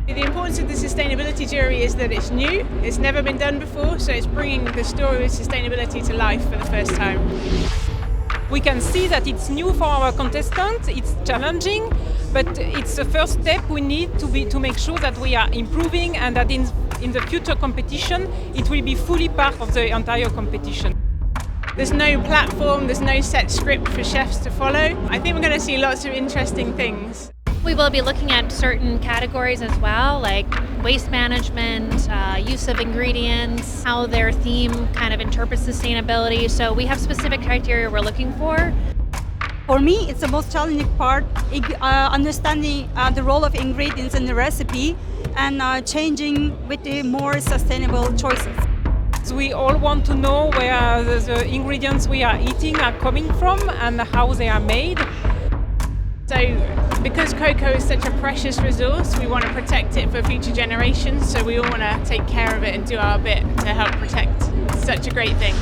The importance of the sustainability jury is that it's new, it's never been done before, so it's bringing the story of sustainability to life for the first time. We can see that it's new for our contestants, it's challenging, but it's the first step we need to make sure that we are improving and that in the future competition it will be fully part of the entire competition. There's no platform, there's no set script for chefs to follow. I think we're going to see lots of interesting things. We will be looking at certain categories as well, like waste management, use of ingredients, how their theme kind of interprets sustainability. So we have specific criteria we're looking for. For me, it's the most challenging part, understanding the role of ingredients in the recipe and changing with the more sustainable choices. We all want to know where the ingredients we are eating are coming from and how they are made. So, because cocoa is such a precious resource, we want to protect it for future generations, so we all want to take care of it and do our bit to help protect such a great thing.